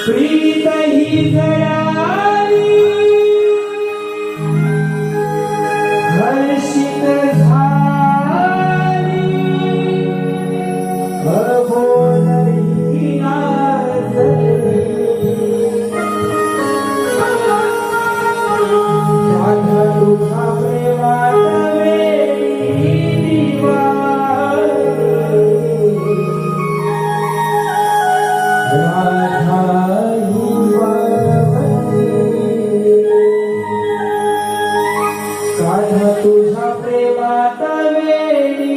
प्रीत ही जळाली हर्षित झाली अबोलही नाचली राधा तुझा प्रेमात वेळी राधा तुझा प्रेमात वेळी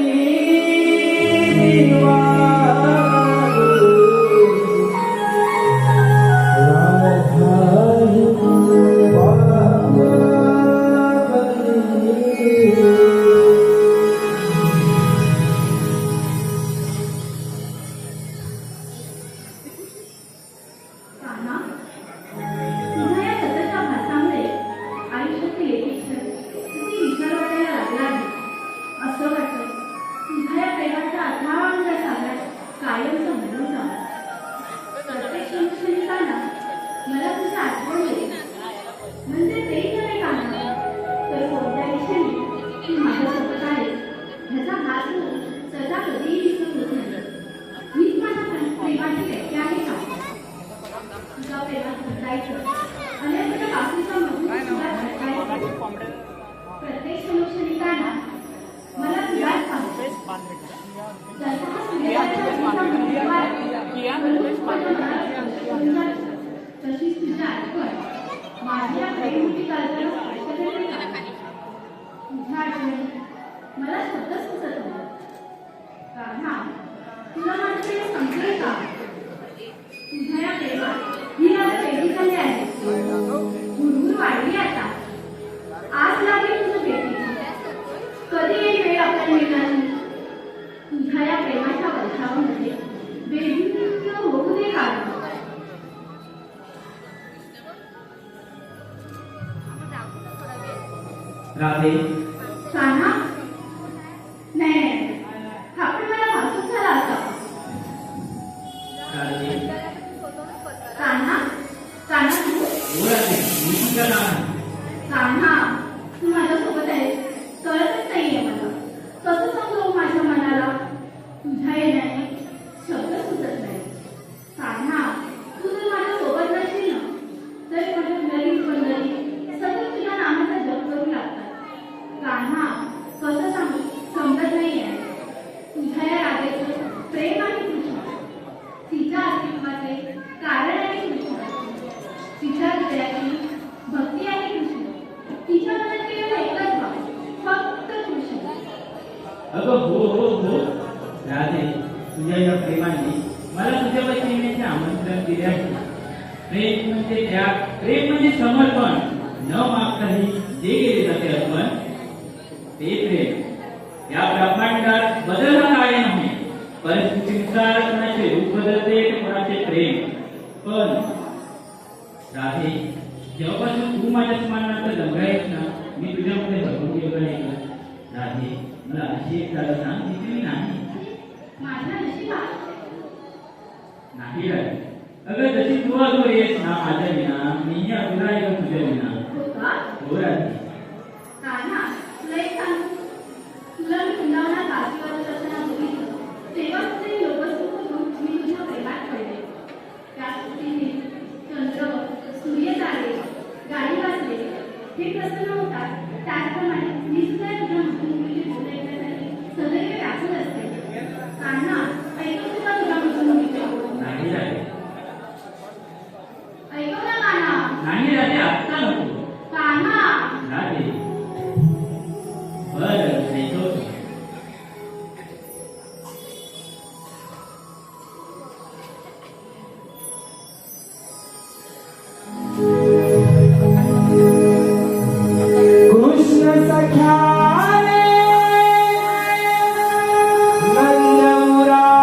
मला शब्द सुचत नाही. राधा, तुला माझं प्रेम समजेल का? तुझ्या या प्रेमात ही मला वेगळी झाली आहे. हुरहुर वाढली आता. आज लागेल तुझं भेटीची. कधी येईल वेळ आपल्या मिळणारी? तुझ्या या प्रेमाच्या वर्षावामध्ये वेगळी होऊ दे का? राधे कान्हा, नाही हा पण मला भासूक झाला असा. राधे कान्हा, कान्हा तू? कान्हा, तू माझ्यासोबत आहेस कळतच नाहीये मला. कसं समजवू माझ्या मनाला? तुझ्या येण्याने शब्द सुचत नाही. कान्हा, तू जर माझ्यासोबत नसशील ना तर माझ्या गरीब बंदरी सतत तुझ्या नामाचा जप करू लागतात. कान्हा, कसं सांगू समजत नाहीये. तुझ्या या राधेचं प्रेम आणि कृष्ण, तिच्या अस्तित्वाचे कारण आणि कृष्ण, तिच्या हृदयाची भक्ती आणि कृष्ण, तिच्या मनात केवळ एकच भाव, फक्त कृष्ण. अगं हो हो हो राधे, तुझ्या या प्रेमाने मला तुझ्यापाशी येण्याचे आमंत्रण दिले आहे. प्रेम म्हणजे त्याग, प्रेम म्हणजे समर्पण, न मागताही जे केले जाते अर्पण ते प्रेम. या ब्रह्मांडात बदल हा काय नाही. परिस्थितीनुसार कोणाचे रूप बदलते कोणाचे प्रेम. पण राधे, जेव्हापासून तू माझ्या स्मरणात जगायस ना मी तुझ्यामध्ये भरून गेलो आहे का? राधे, मला अशी एक जागा सांग जिथे मी नाही. माझ्या नशिबात नाही राधे, अगं जशी तू अधूर येस ना माझ्या विना, मीही अधुरा आहे का तुझ्या विना. हो का? हो राधे. कान्हा, तुला एक सांगू, तुला मी वृंदावनात आशीर्वाद असताना बघितलं तेव्हा तुझे लोकसुख बघून मी तुझ्या प्रेमात पडले. त्या स्थितीने चंद्र, सूर्य तारे, गाणी वाजले हे प्रसन्न होतात. त्याचप्रमाणे मी सुद्धा तुझ्या मुखमुखीची बोल ऐकण्यासाठी सदैव व्याकुळ असते. कान्हा, ऐकू तुला तुझ्या मुखमुखीच्या बोल. नाही राधे, ऐकव ना कान्हा. नाही राधे, आत्ता नको. कान्हा, राधे, बरं ऐकवतो. कृष्ण सख्या रे नंद मुरारी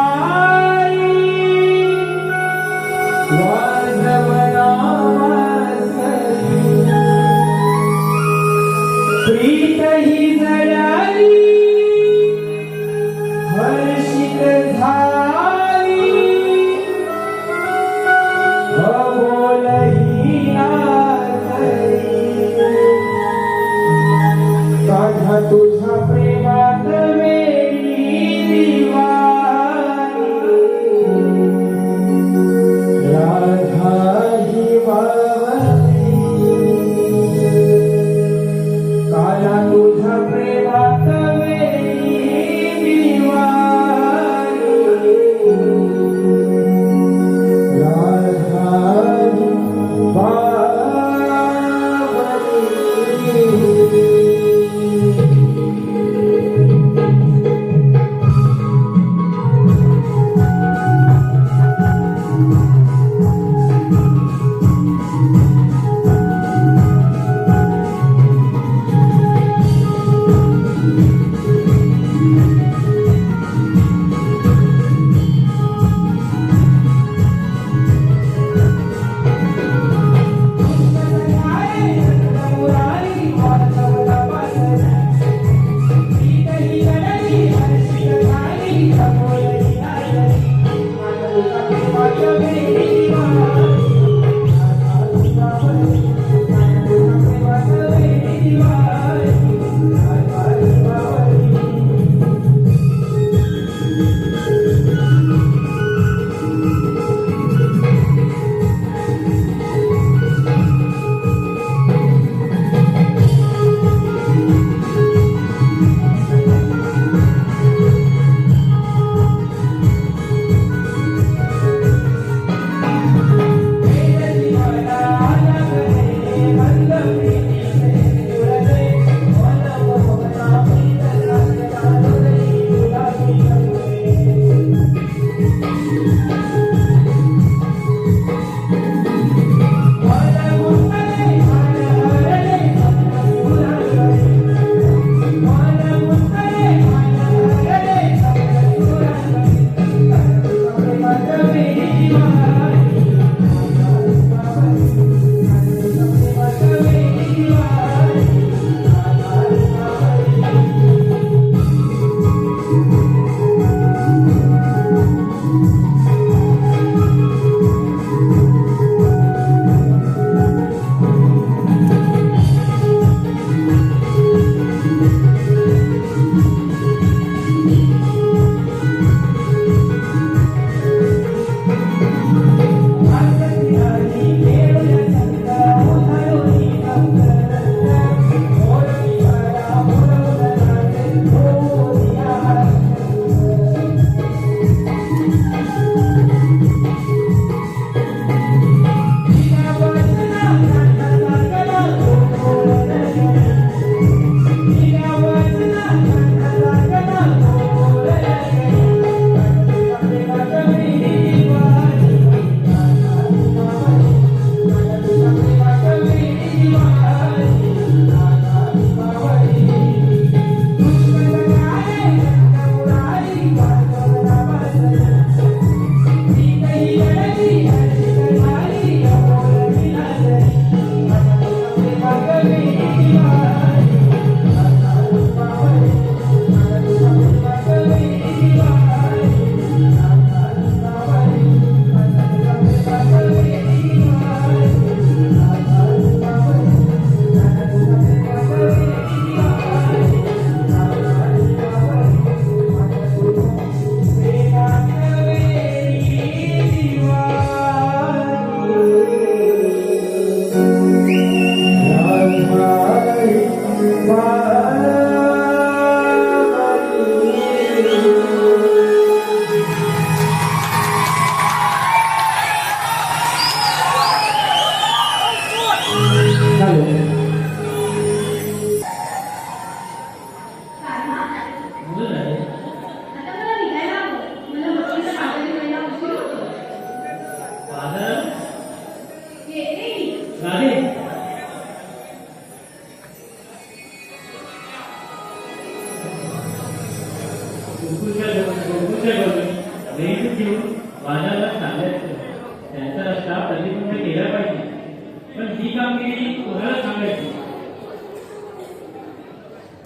पण ही कामगिरी कोणाला सांगायची?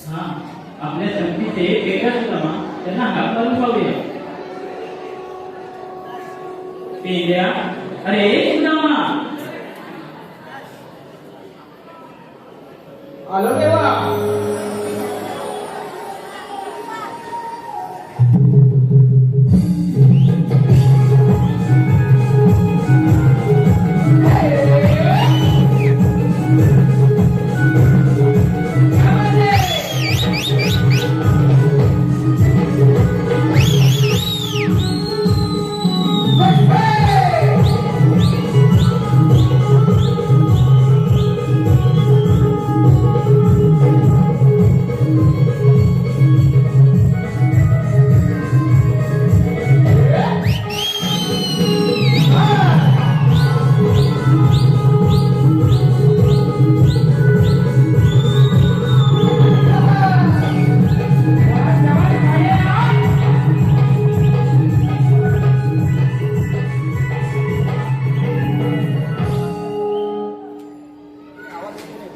हा, आपल्या संगतीचे पेटा सुद्धा त्यांना हात मारून पाहूया. पेंड्या, अरे सुदामा, आलो देवा.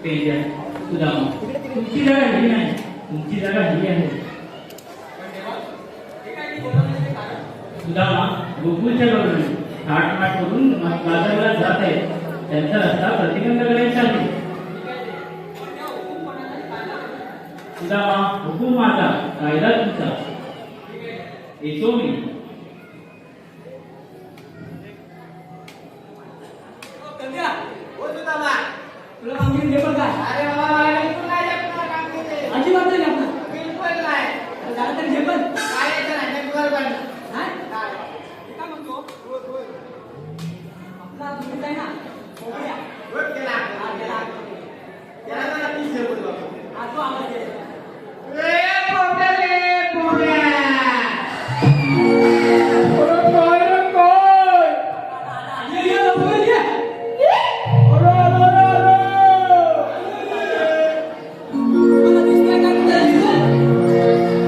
पेंड्या, सुदामा, तुमची जागा ही नाही, तुमची जागा ही आहे. सुदामा गोकुळच्या बाजूने थाटमाट करून बाजाराला जात आहे. त्यांचा रस्ता प्रतिबंध करायचा आहे. सुदामा, हुकूम माझा, कायदा तुमचा. येतो मी. तुला कामगिरी झेपल काय? अरे बाबा मला बिलकुल नाही जमणार काम केले. अजिबात नाही आपलं. बिलकुल नाही. झालं तरी झेपल. काय यायचं नाही बिलकुल पण. हा? काय? हे काय म्हणतो? आपला दूध आहे ना, कोंबड्या. रोज केला. हा, गेला. त्याला मला 30 रुपये देतो. हा, तो आवाज दे. ए पोपट्या रे, पोपट्या. ये, ये, लवकर ये. मला दिसतंय का तुझ्या दिसतंय?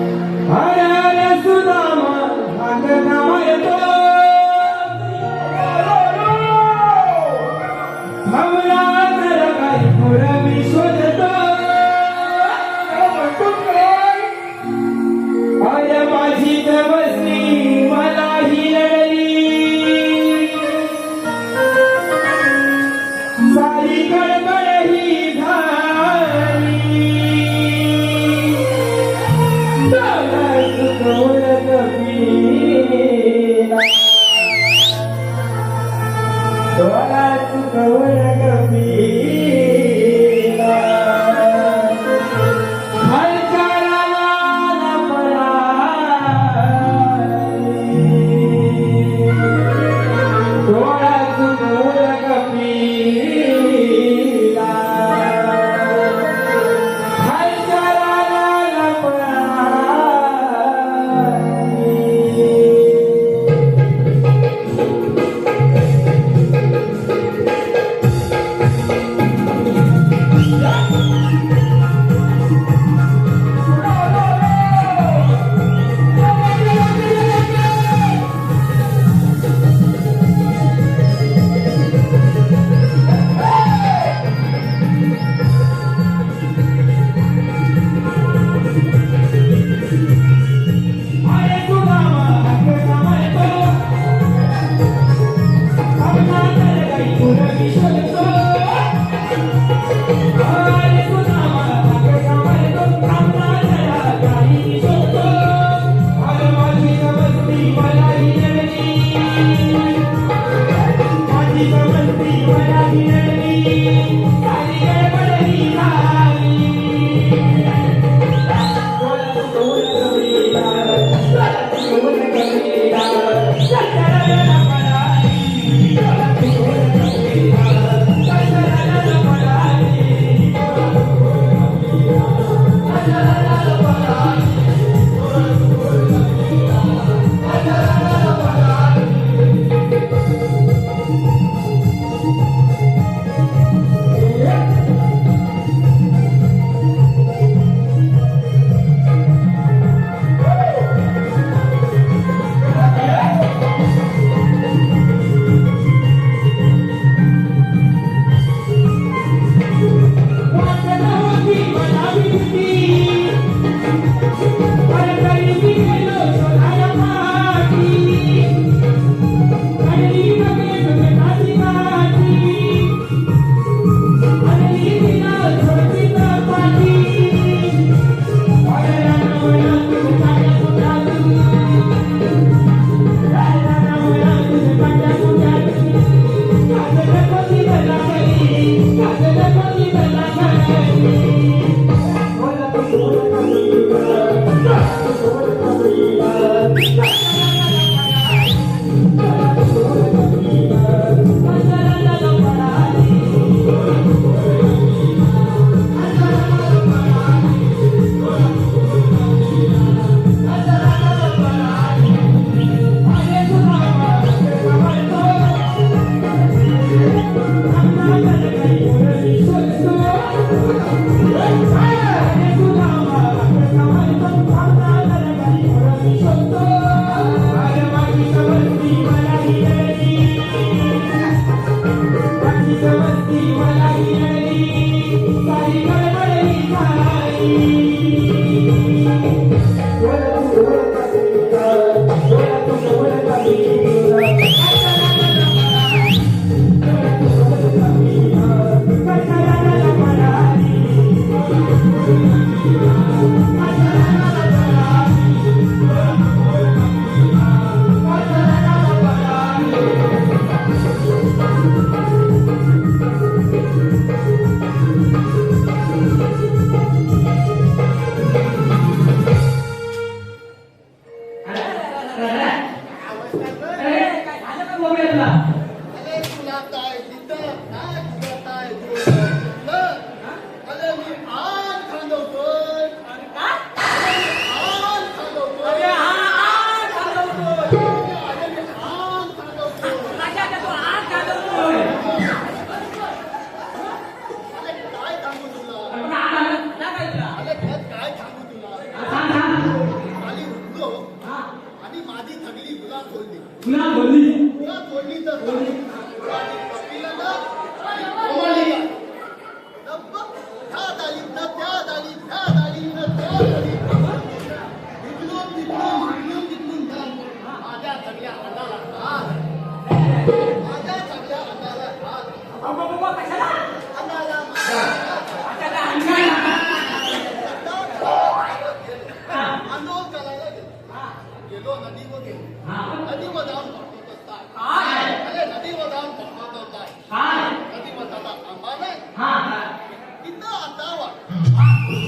काय करताय बोललं? अरे मी आण खांदवतोय. अरे काय? आण खांदवतोय. अरे हा खांदवतोय. अरे मी आण खांदवतोय. कशाचा तू आत खांदवतोय? अरे काय सांगू तुला? आपण आला काय काय तुला? अरे खरंच काय सांगू तुला? सांग सांग खाली उठलो हा. आणि माझी थगडी गुलाब सोडली. पुन्हा बोलली गुलाब सोडली तर आणि कपिला ना आणि कोमलीला. डब्बा ह्यात आली न त्यात आली, ह्यात आली न त्यात आली. तिकडून तिकडून तिकडून तिकडून जाऊन माझ्या सगळ्या अंगाला हात. माझ्या सगळ्या अंगाला हात. बाबा कशाला? अंगाला माझ्या कशाला अंगाला? आंदोलन करायला गेलो. हा. गेलो नदीवर गेलो. हा नदीवर जाऊन पडतो असतात. काय? अरे नदीवर जाऊन पडतो असतात. काय नदीवर जाता आंबा नाही. हा तिथं अंधावा.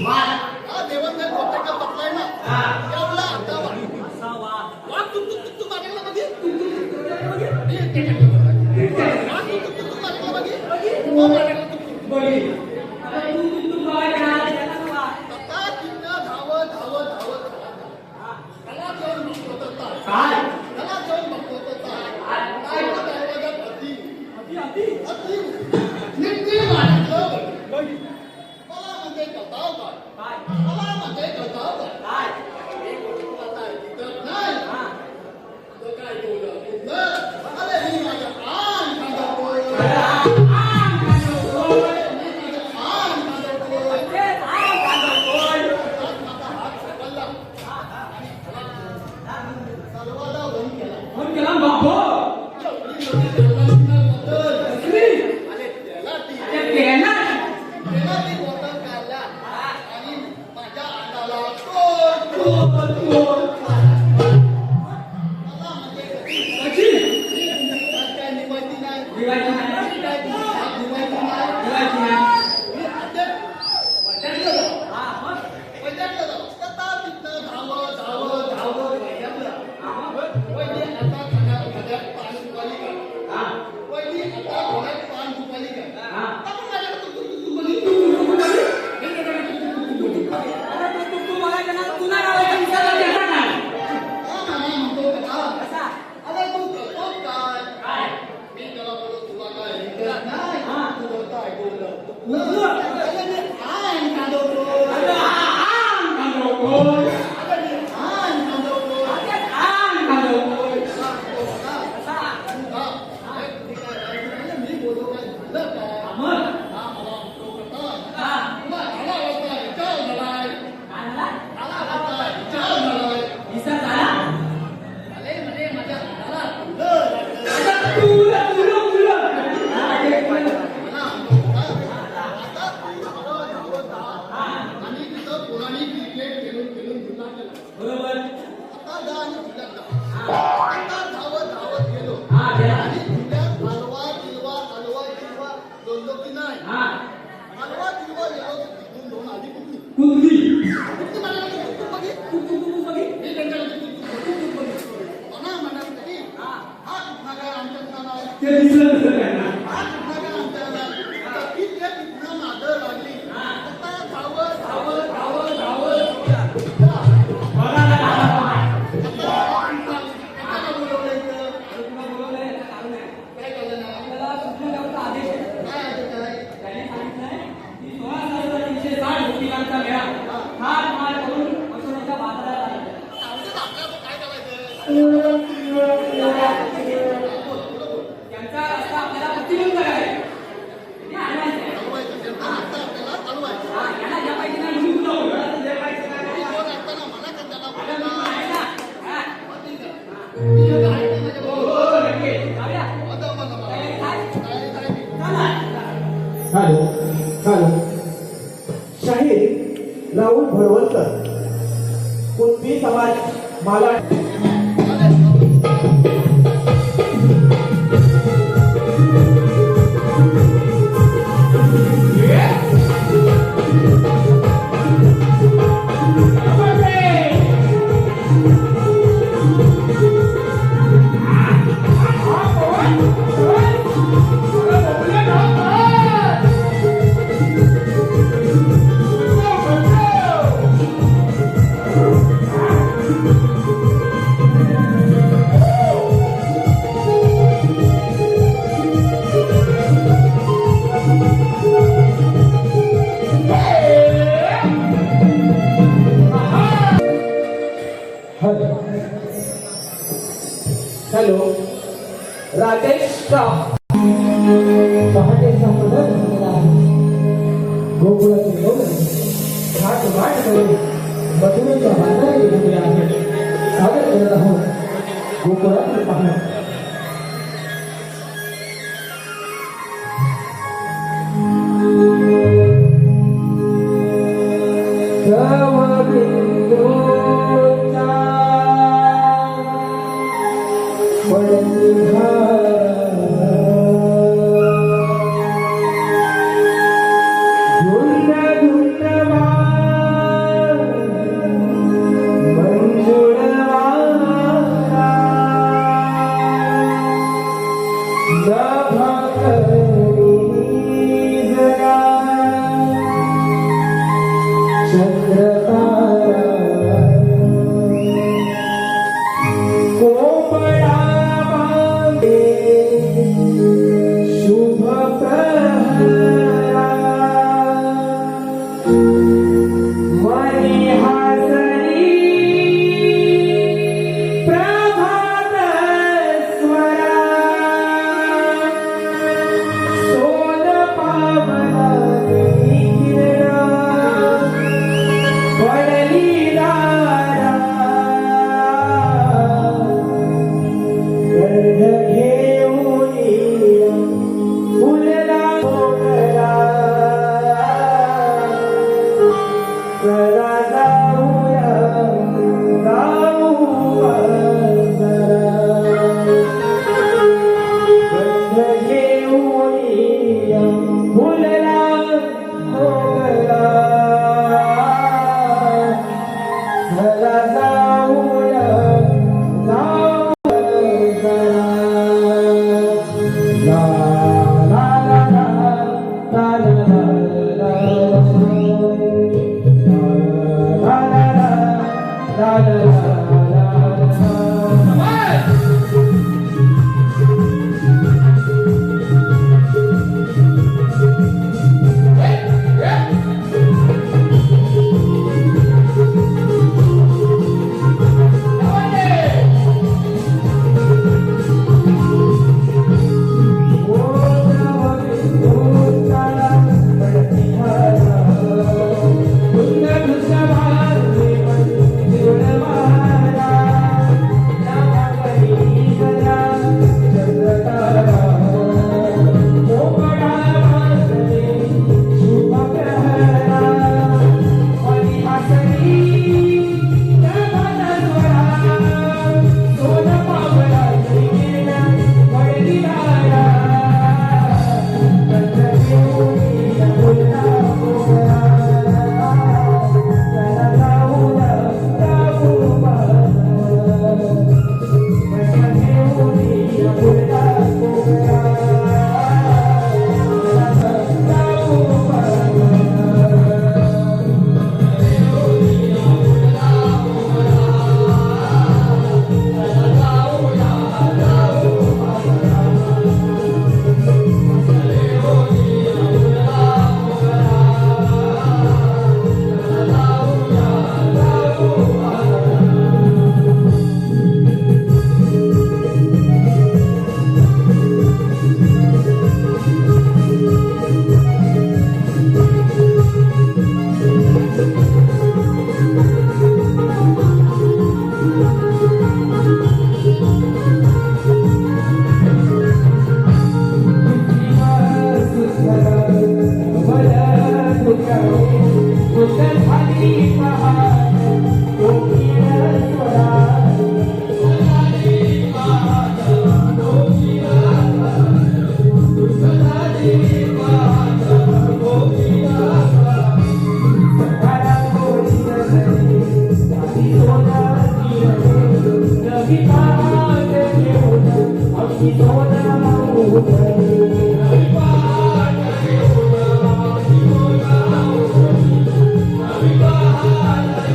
वाह हा देवंदर कोटेचा पटलाय ना. हा एवढा अंधावा. असा वाद. वाघ तुक मारायला बघी. बघ. वाघ तुक मारायला बघी. तो मारायला तुक. बघी अरे तू बघायला आला त्याला वाद. आता तिथं धावत धावत धावत धावत. हा. त्याला जाऊन बघतो असतात. काय त्याला जाऊन बघतो असतात. काय तर दरवाजात अति. अति. अति. नित्य मारायचं. बघ. मला म्हणजे कळताव काय. काय? मला म्हणजे कळताव काय. काय? आता तिथं नाही. हा. तो काय बोललं? अरे मी माझं आण खांदवतोय. ते काय खांदवतोय? फोन केला बाबो. कसली? अरे पेना. कशी? दिवाळी नाही. दिवाळी नाही. हा मग. हा हा अरे तू बघायला ना तू नाही राहायचं विचारला त्याचा नाही. कसा? अरे तू करतो काय? काय मी त्याला बोललो तुला काय ऐकत नाही. हा. तू बोलतो ऐकवलं. बोललो. अरे मी आण खांदवतो. अरे आण खांदवतोय. अरे मी आण खांदवतो. अरे आण खांदवतोय. हा, तो म्हणा, कसा? हा, हे ठीक आहे. अरे मी बोललो काय झालं काय? हा मग. हा, मला तो करता. हा. तुला आला होता, विचार झालाय. काय झाला? आला होता, विचार झालाय. विसर झाला? अरे म्हणजे माझ्या हाताला तुला लागलं. आता तुला. हा, एक मिनिट. मला म्हणतो होता, आता तू धावत धावत जा. आणि तिथं पोरांनी क्रिकेट खेळून जुना केला. बरोबर. आता जा आणि झुल्यात जा. आता धावत धावत गेलो. हा, गेला. आणि झुल्यात हलवा गिलवा दोन की नाही. हा. हलवा गिलवा गेलो तिथून दोन आधी कुठली. कुठली? कुठली म्हणाला तू बघी. तू बघी. मी त्यांच्याकडे तू बघी. म्हणा म्हणाल तरी हा. हा कुठला काय आमच्यात नाही. ते दिसलं नसेल त्यांना. हा कुठला काय आमच्यात नाही. आता ती त्या तिथनं मागं लागली. आता धावत धावत धावत धावत बघा ना, बघा. आता बोलवलं इथं. अरे तुला बोलवलंय, याचं कारण आहे. काय कळलं नाही. आपल्याला सुचना देवाचा आदेश आहे. काय आहे ते काय? त्याने सांगितलंय की 16,360 भक्तिकांचा मेळा हात मार करून मसुराच्या बाजारात आला. आमचं आपल्याला काय करायचं? त्यांचा रस्ता आपल्याला प्रतिबंध आहे. ते आणायचं आहे. चालवायचं. त्यांचा हात आपल्याला चालवायचं. हा, याला ज्या पाहिजे ना म्हणून तुला बोलवलं. जे पाहिजे ना मी नाही. कोण असताना म्हणा का त्याला आता मी बोलायला? आहे ना. हा. मग ठीक आहे. मी इथं आहे ना माझ्या हो, बरोबर. हो, नक्की. जाऊया. आता मला तयारी काय? काय काय मी. चला. हॅलो शाहीर राहुल भडवलकर कुणबी समाज मला हा गोकुळाचे लोक थाट वाट करून मथुरेच्या बाजारात गेलेले आहेत. स्वागत करत आहोत गोकुळातील पाहणं. Bye.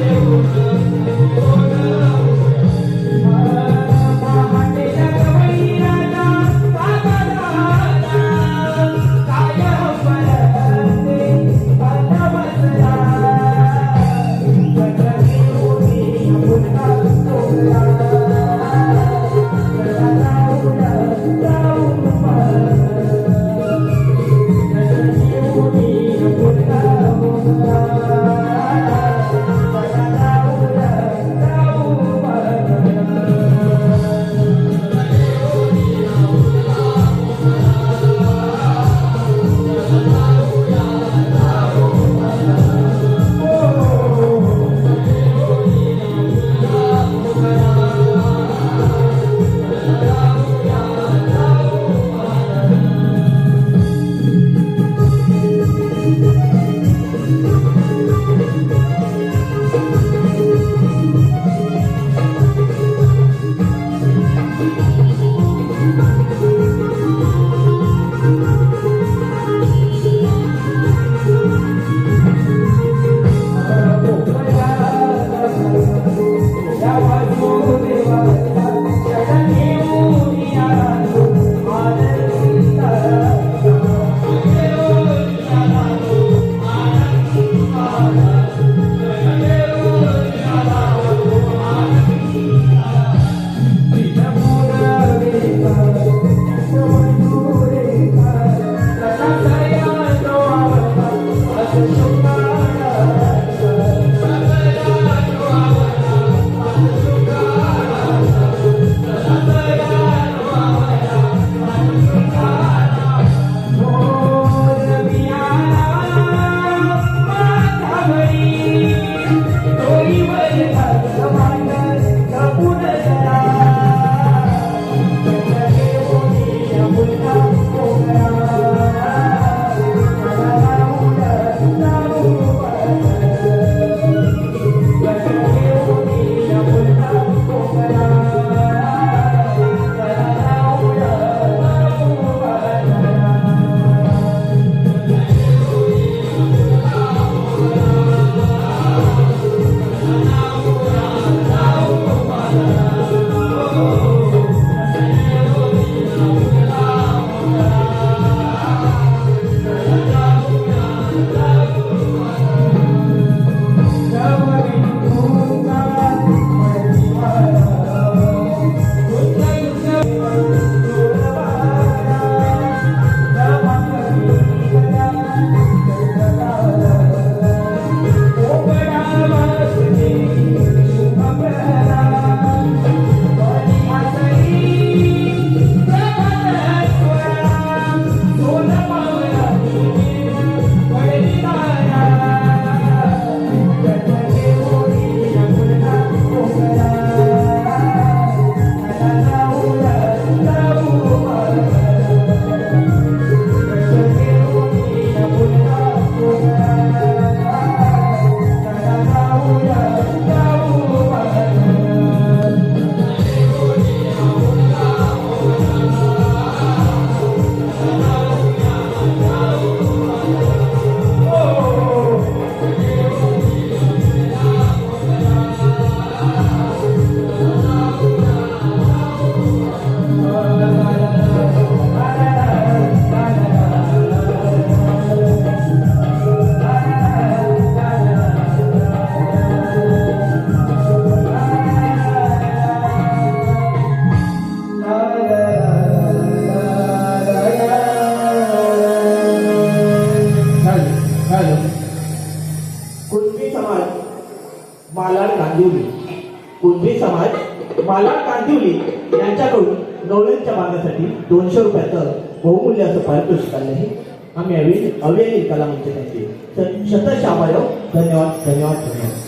कांदिवली. कुणबी समाज माला कांदिवली यांच्याकडून गवळणच्या बांधण्यासाठी 200 रुपयाचं बहुमूल्य असं पारितोषिक आलं आहे. आम्ही अवेली कला मंच त्यांचे शतश आभार. धन्यवाद धन्यवाद धन्यवाद.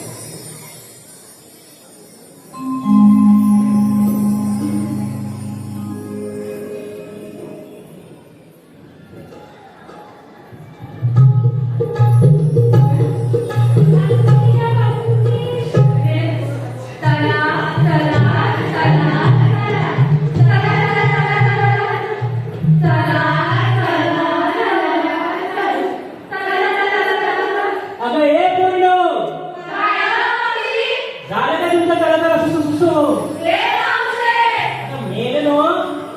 अगं हे पोरीनो, झालं का तुमचं चला सुसू? आता मेले नो,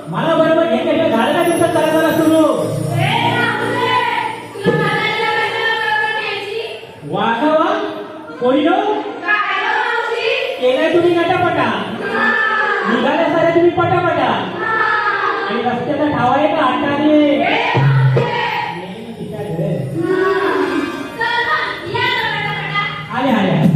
मला बरोबर घेतलं. झालं का तुमचं चला सुरू? वागावा पोरीनो, केलाय तुम्ही नटापटा, निघाल्या साऱ्या तुम्ही पटापटा, आणि रस्त्याचा ठावा आहे का आटाने? आले आले आले.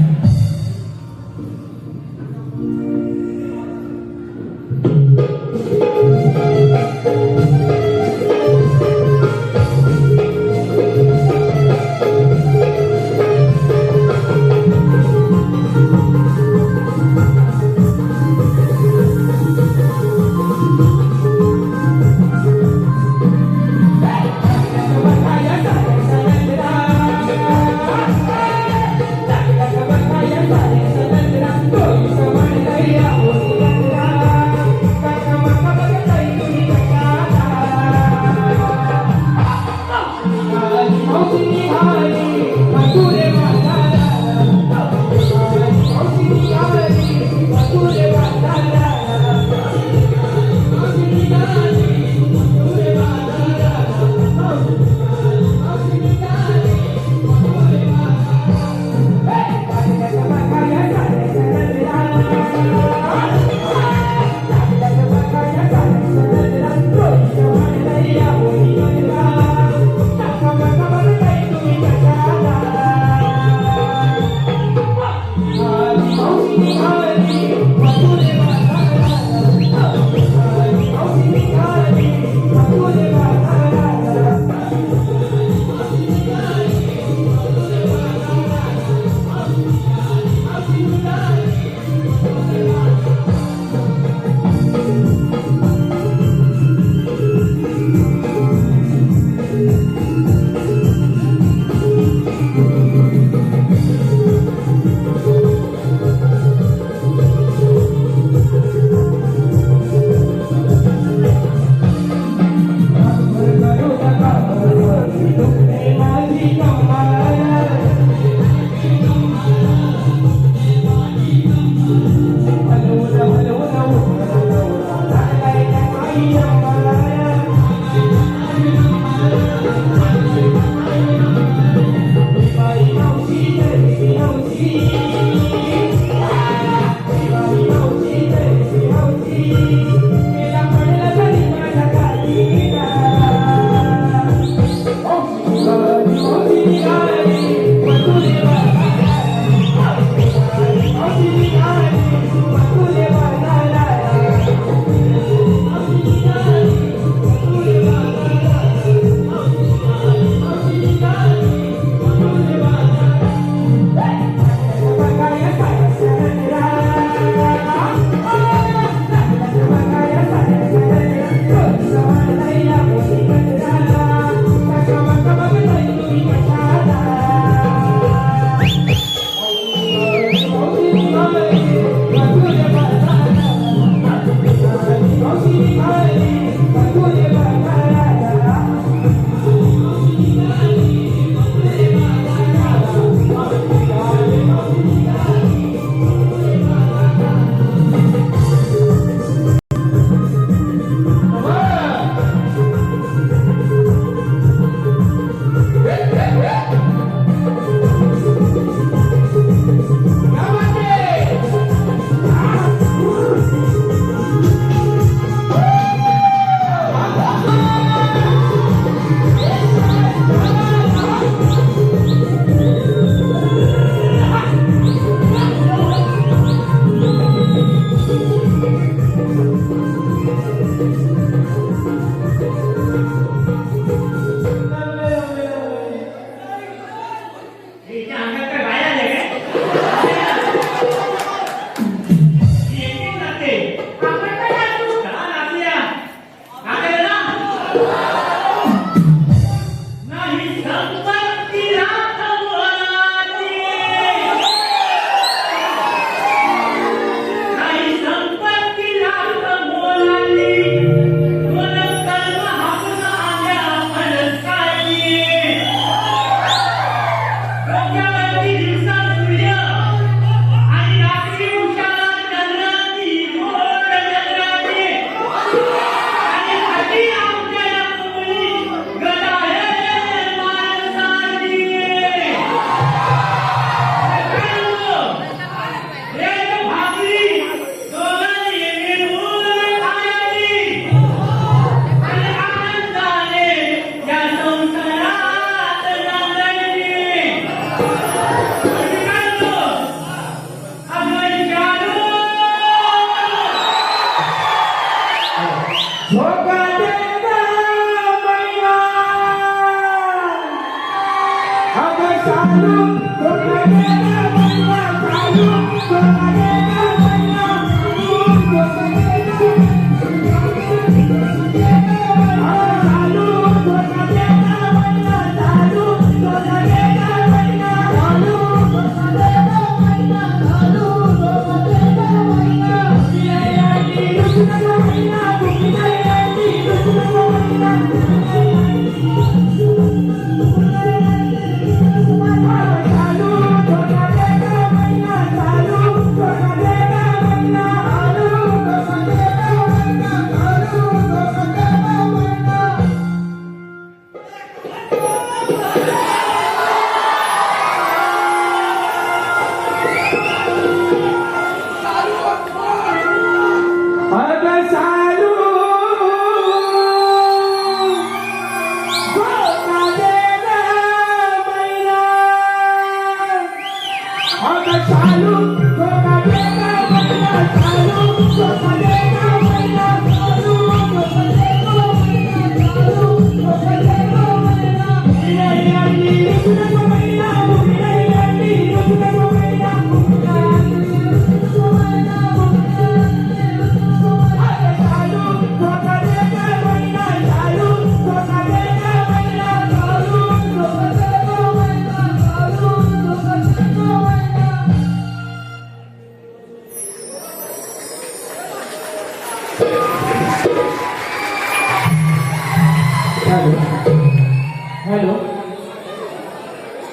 हॅलो,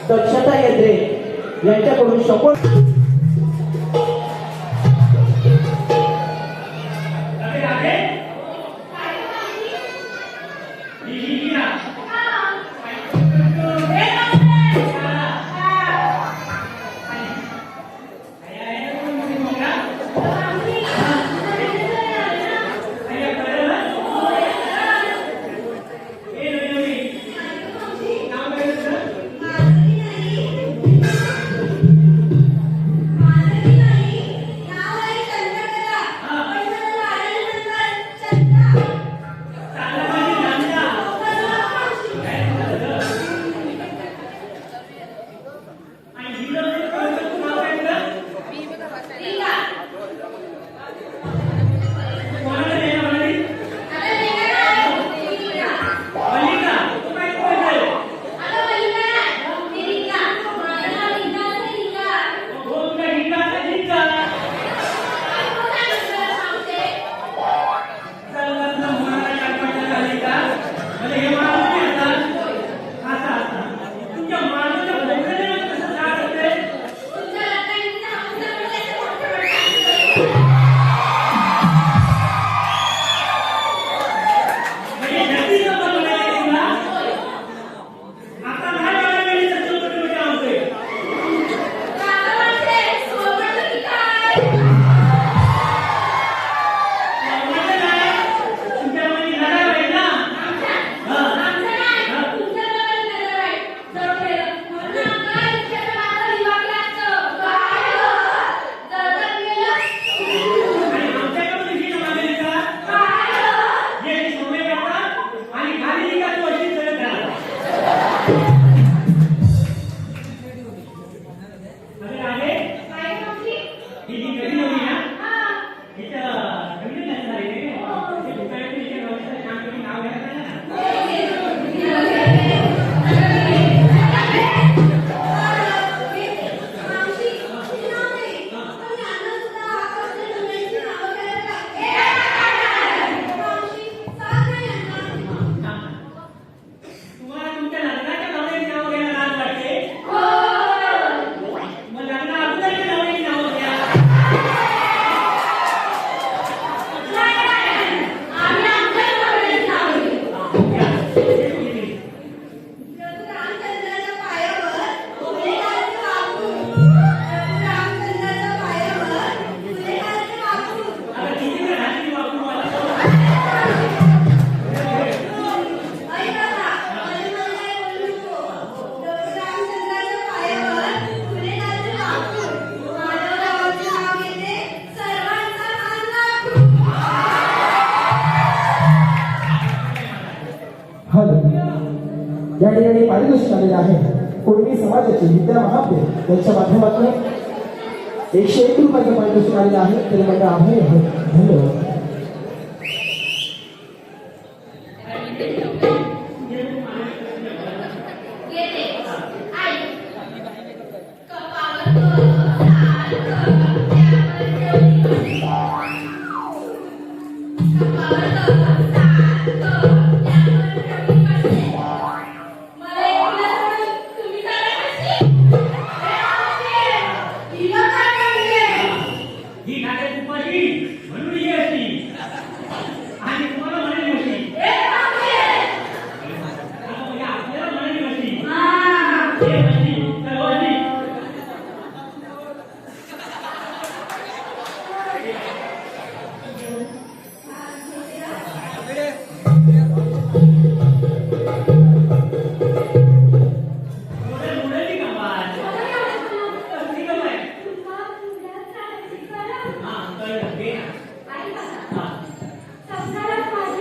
दक्षता यद्रे यांच्याकडून 100 अरे अरे लिहिला या ठिकाणी पारितोषिक आलेले आहे कुणबी समाजाचे विद्या महापौर यांच्या माध्यमातून 101 रुपयाचं पारितोषिक आलेलं आहे. तरी माझा आभारी आहे. धन्यवाद. येते आई कपावर सारखं त्यावर ठेवली कपावर सारखं त्यावर ठेवली मला एकला तुम्ही काय कशी हिला काय म्हणले ही खाते तुपाची म्हणून ही अशी आणि तुम्हाला म्हणे अशी ए बापरे म्हणजे आपल्याला म्हणे अशी हा हे अशी सर्वांनी मुळे मुळेली कमाल कसली कमाल हा कळलं घे ना हा आता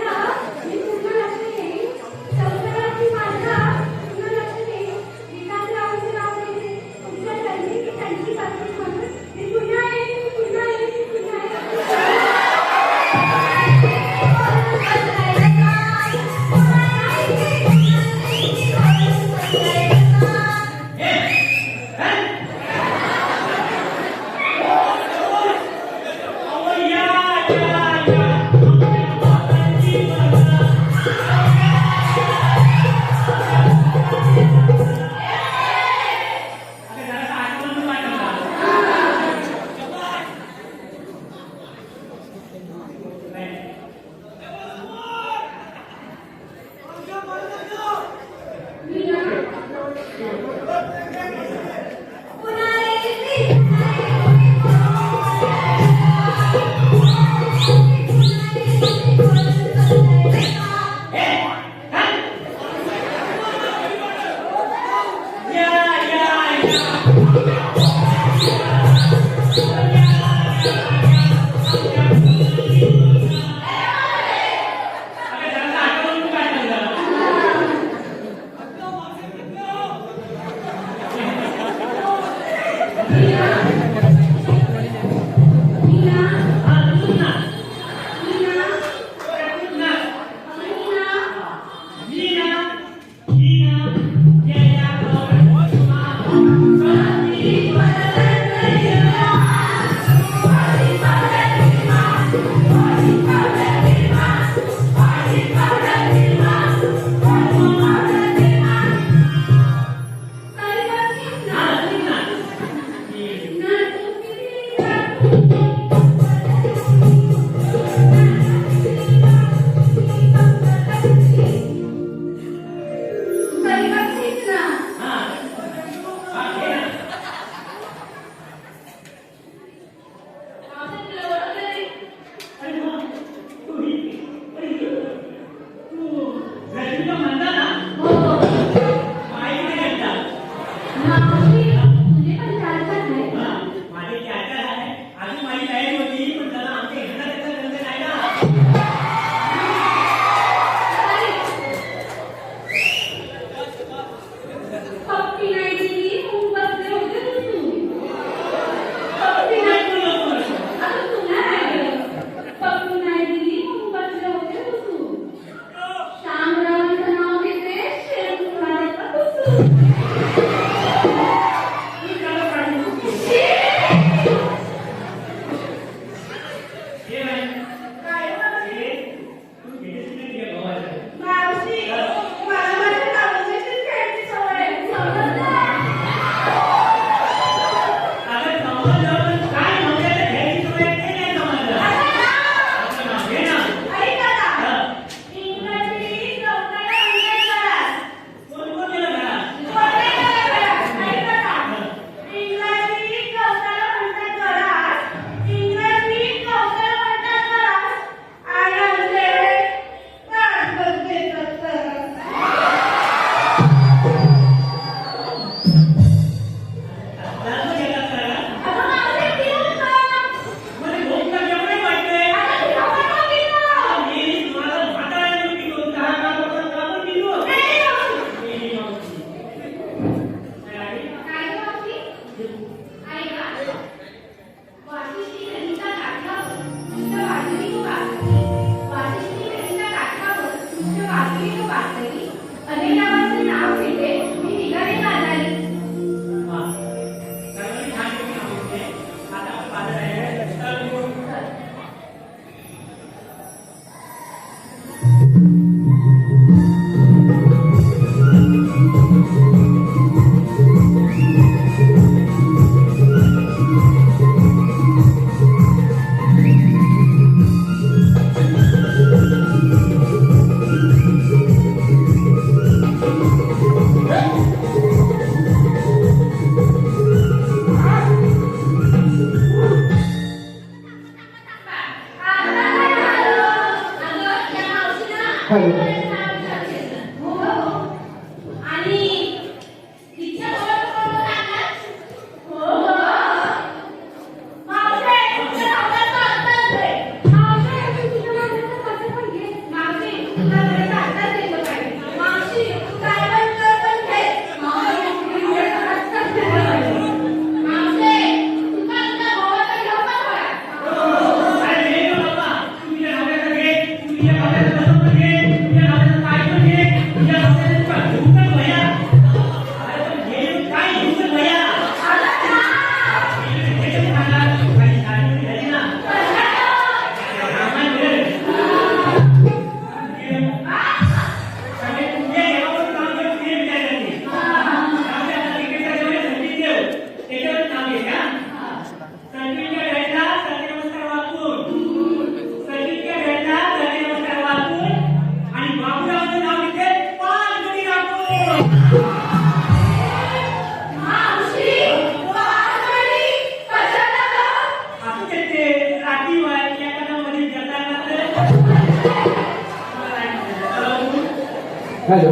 हॅलो.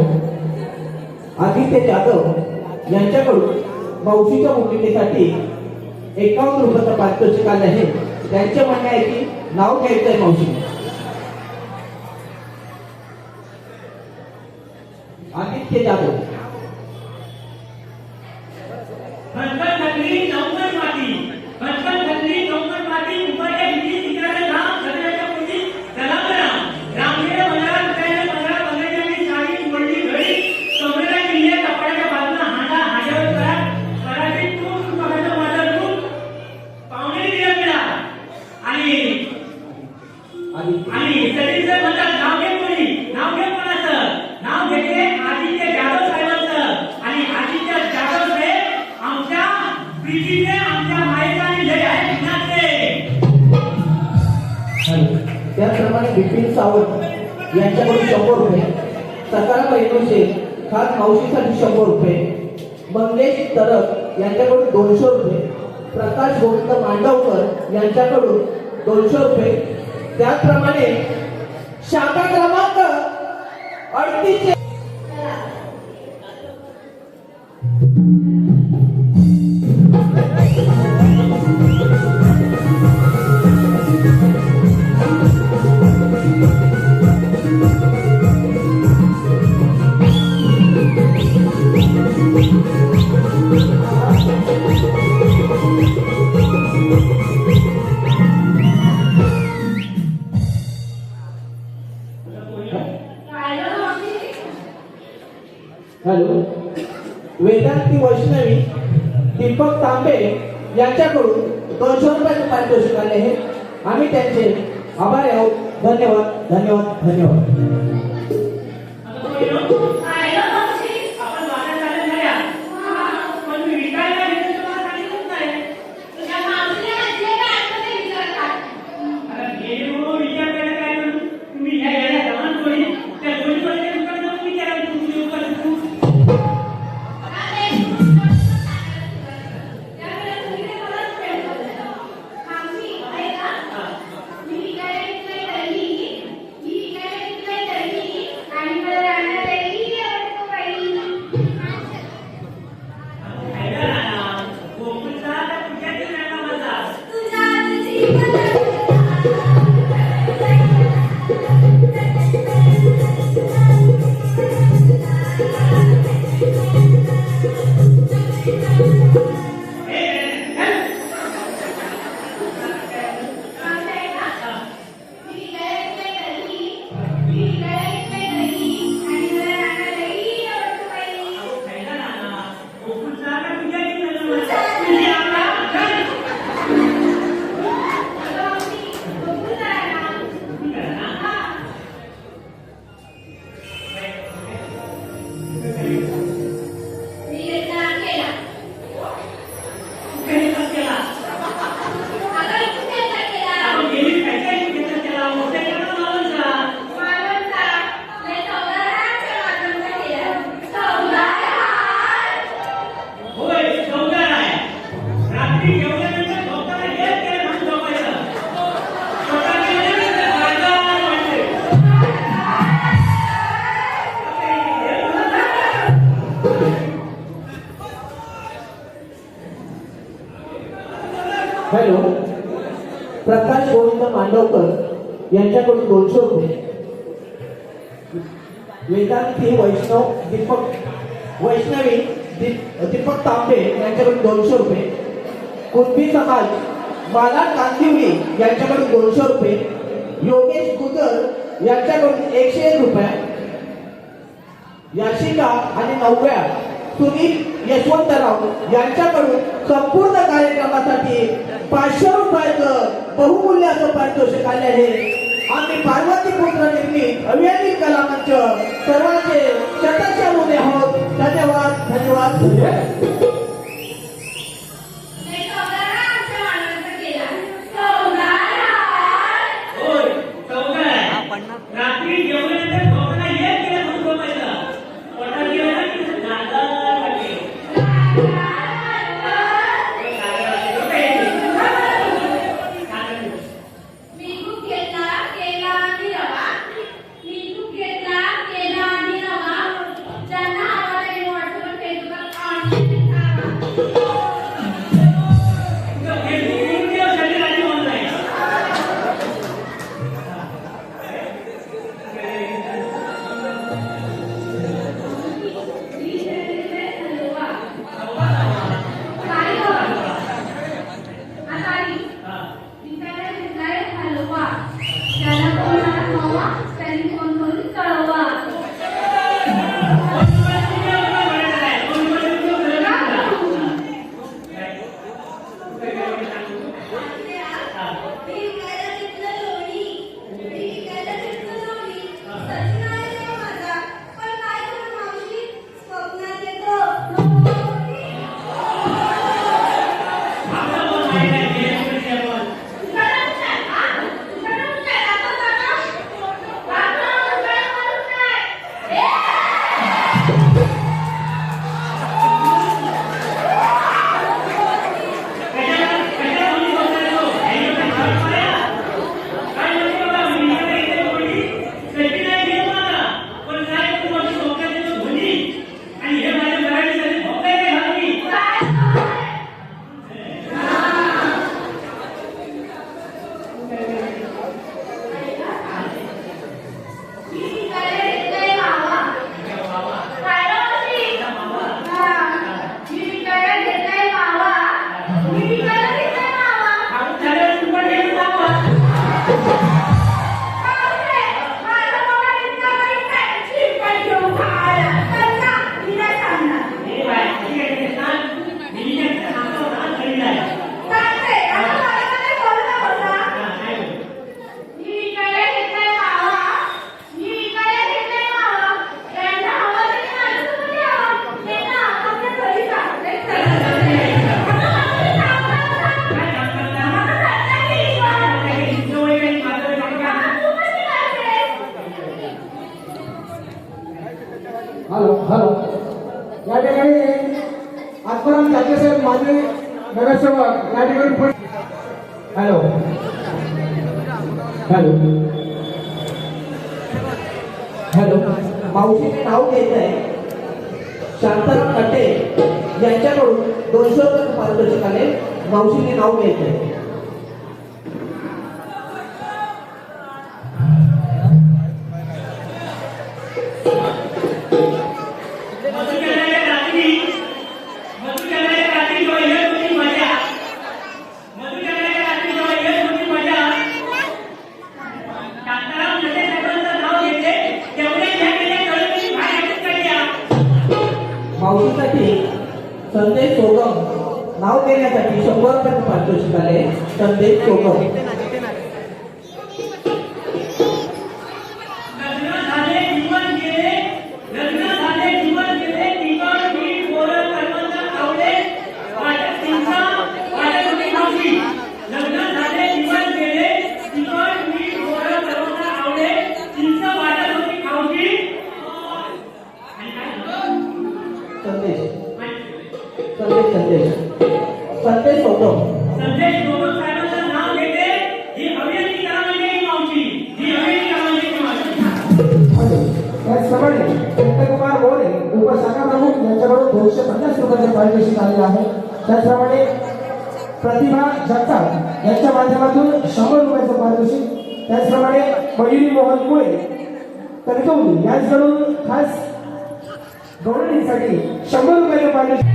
आदित्य जाधव यांच्याकडून मावशीच्या भूमिकेसाठी 51 रुपयाचं पारितोषिक आलं आहे. त्यांचे म्हणणे आहे की नाव घ्यायचं आहे मावशी. आदित्य जाधव. खटखट खटली चौकट माती, खटखट खटली चौकट माती, उपाच्या भीती तिकडे धाम, सगळ्याच्या मुली सलामराम. रामगिरे मंगळा उठायला मंगळा बंगायची साडी मोडली घडी, कमरेला किल्ले कपड्याच्या बाजूला हांडा हांड्यावर करा, कराठी तूप बघायचं माझं तूप, पाहुणे दिला मिळा आणि सगळीचं म्हणतात नाव घे कोणी, नाव घे कोणाचं, नाव घेतले आदित्य जाधव साहेबांचं आणि आदित्य जाधव साहेब आमच्या प्रीतीचे आमच्या मायेचा आणि लय आहे पुण्याचे. त्याचप्रमाणे बिपिन सावंत यांच्याकडून 100 रुपये, सकाराम रेणूशे खास मावशीसाठी 100 रुपये, मंगेश तरक यांच्याकडून 200 रुपये, प्रकाश गोविंद मांडवकर यांच्याकडून 200 रुपये. त्याचप्रमाणे शाखा क्रमांक 38 हॅलो. वेदांती वैष्णवी दीपक तांबे यांच्याकडून 200 रुपयाचे पारितोषिक आले आहे. आम्ही त्यांचे आभारी आहोत. धन्यवाद धन्यवाद धन्यवाद. आयला मावशी. आपण वाटत चालत झाल्या पण मी विकायला घेतलं तुम्हाला सांगितलं नाही. तुझ्या मावशीला जे काय आठवतं ते विचारतात. आता गेलो विचार करायला काय करू, तुम्ही ह्या याला जमान कोणी त्या कोणी कोणी दुकान जाऊन विचारा तुम्ही उपर हॅलो. प्रकाश गोविंद मांडवकर यांच्याकडून 200 रुपये, वेदांती वैष्णवी दीपक तांबे यांच्याकडून 200 रुपये, कुणबी समाज माला कांदिवली यांच्याकडून 200 रुपये, योगेश गुजर यांच्याकडून 101 रुपये, याशिका आणि नव्या सुनील यशवंतराव यांच्याकडून संपूर्ण कार्यक्रमासाठी 500 रुपयाचं बहुमूल्य असं पारितोषिक आले आहे. आम्ही पार्वतीपुत्र निर्मित अभियानी कला मंच सर्वांचे शतशः ऋणी आहोत. धन्यवाद धन्यवाद धन्यवाद. रात्री जेवल्यानंतर झोपला एक केलं म्हणून झोपायचं. पोटात गेलं ना की गाजर वाटते. मी दूध घेतला केला आणि रवा, मी दूध घेतला केला आणि रवा, या ठिकाणी आत्माराम साहेब माझे नगरसेवक या ठिकाणी हॅलो हॅलो हॅलो मावशीचे नाव घ्यायचं आहे शांताराम कट्टे यांच्याकडून 200 रुपये पारितोषिक आले मावशीने नाव घ्यायचं आहे मावशीसाठी संदेश सोगम नाव देण्यासाठी 100 रुपये पारितोषिक आले संदेश सोगम संदेश सोगम साहेबांचं नाव घेते ही अभियानी कामाची मावशी ही अभियानी कामाची मावशी त्याचप्रमाणे नंदकुमार मोरे उपशाखा प्रमुख यांच्याकडून 250 रुपयाचे पारितोषिक आलेले आहे त्याचप्रमाणे प्रतिभा जगताप यांच्या माध्यमातून 100 रुपयाचं पारितोषिक त्याचप्रमाणे मयुरी मोहन मुळे कणकवली यांच्याकडून खास गौरवणीसाठी 100 रुपयाचं पारितोषिक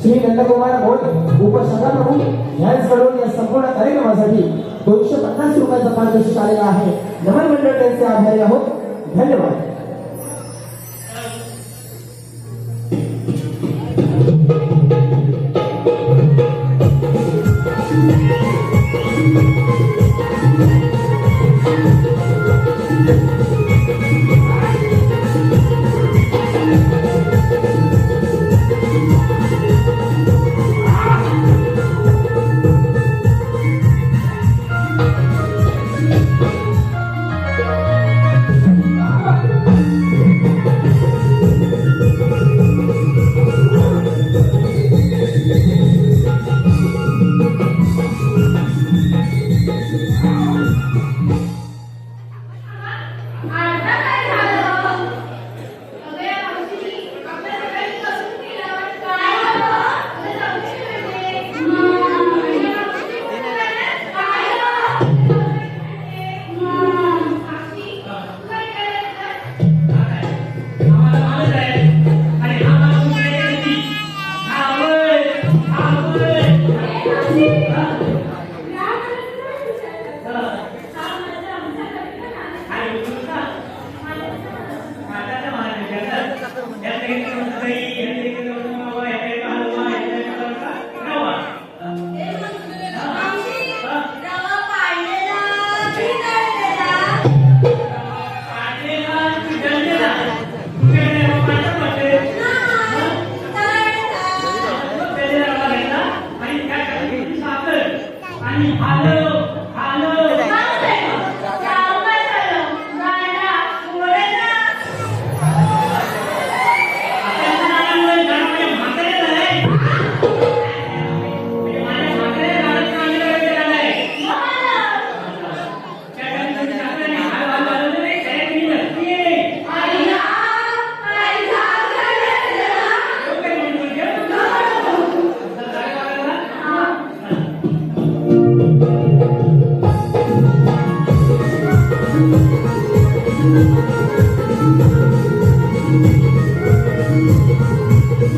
श्री नंदकुमार मोरे उपशाखा प्रमुख यांच्याकडून या संपूर्ण कार्यक्रमासाठी 250 रुपयाचा पारितोषिक आलेला आहे नमन मंडळ त्यांचे आभारी आहोत धन्यवाद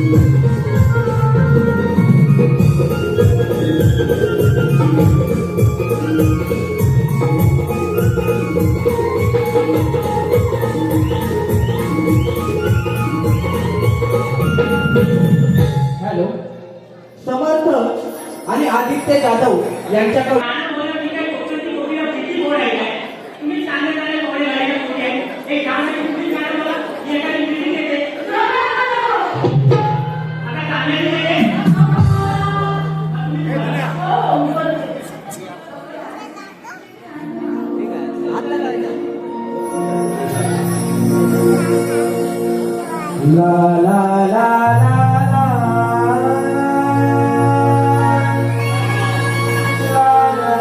Thank you. आदित्य जाधव यांच्याकडून लहान मुलं मी काय कोकणची कोकिळा किती गोड आहे काय? तुम्ही सांगणारे गोडे गायला कोणी आहे? एक गाण्याची मुली गाणं मला मी एका इंग्रजी देते. आता गाण्याची देते. ला ला ला ला ला ला ला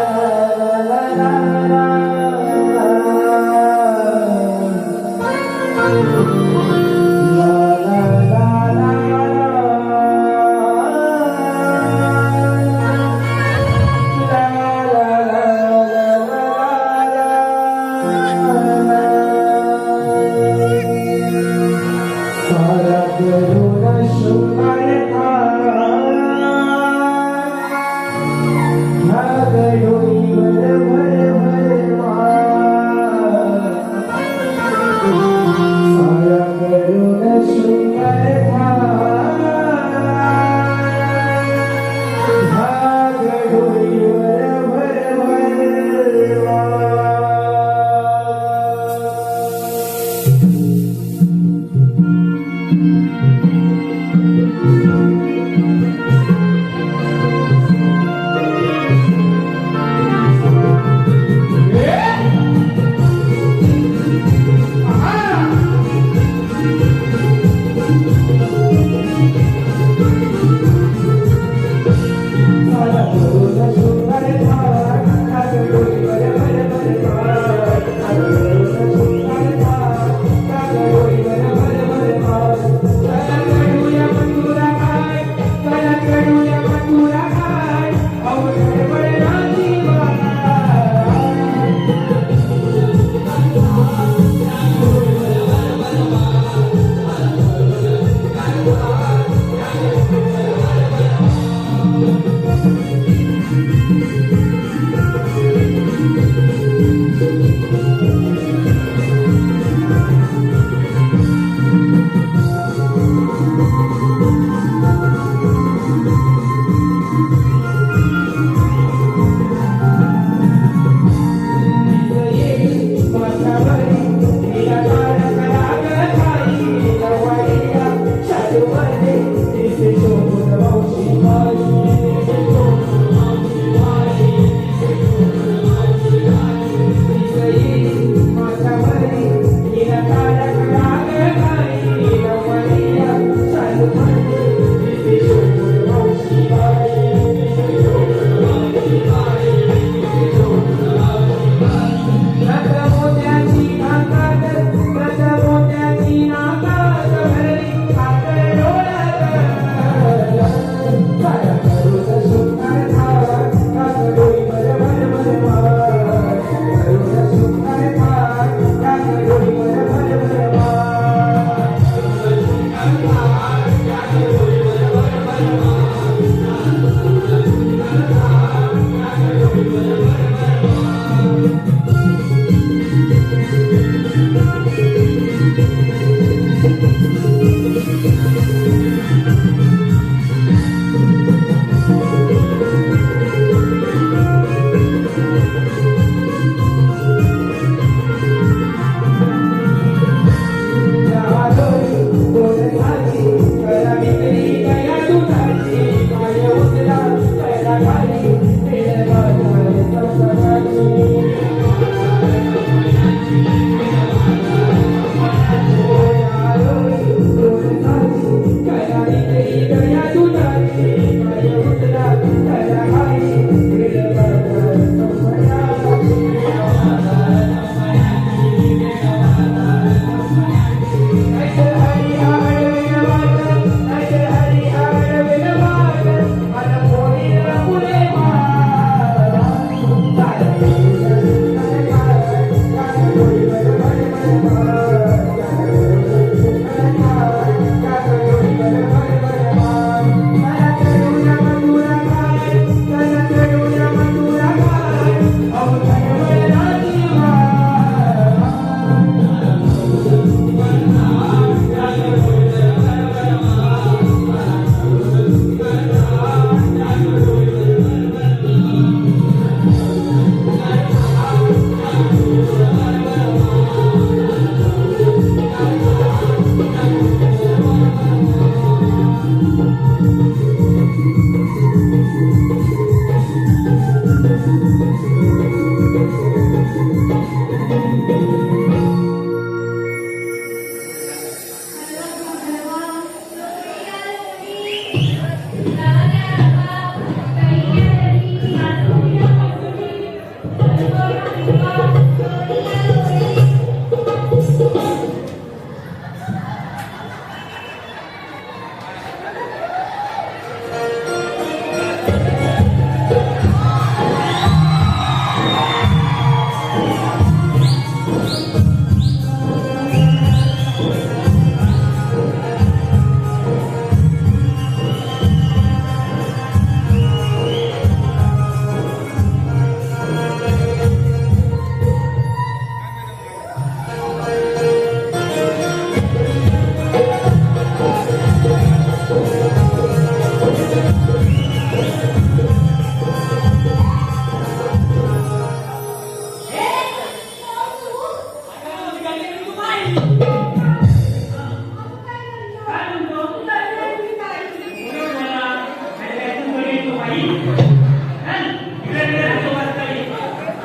बाई चल, इकडे इकडे राहतो वाजताई.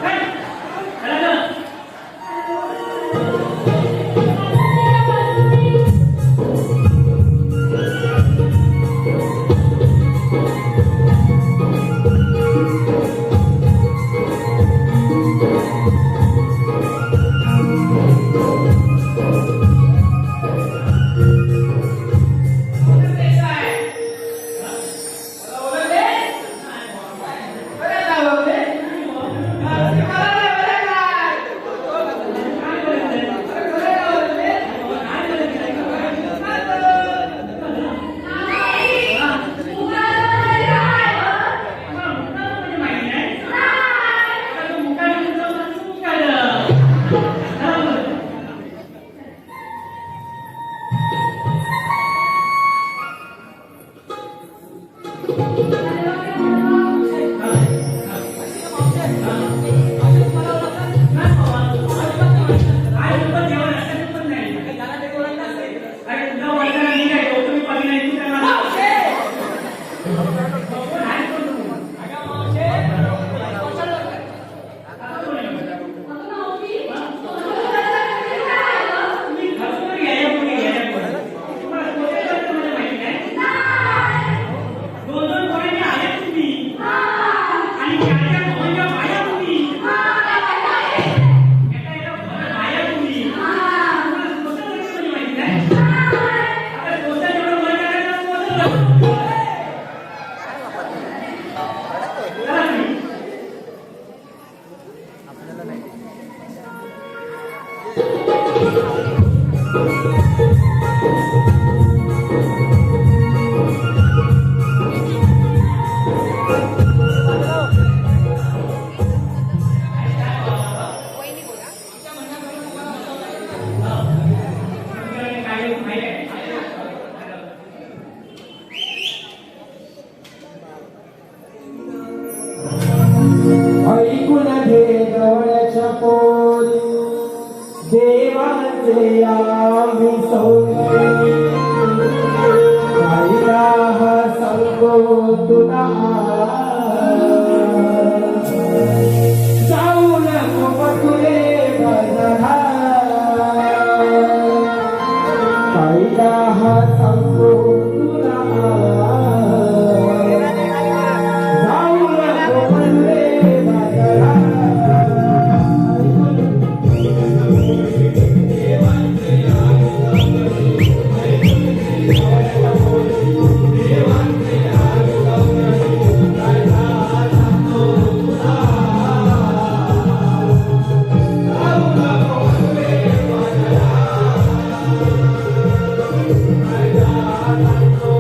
चल, चला गं. ऐकून घे जवळच्या पोरी देवाचे आम्ही सौंदर्य कायदा हा सांगो तुला जाऊ नको पटुले बजरा कायदा हा सांगो तुला जाऊ नको पटुले बजरा Thank you.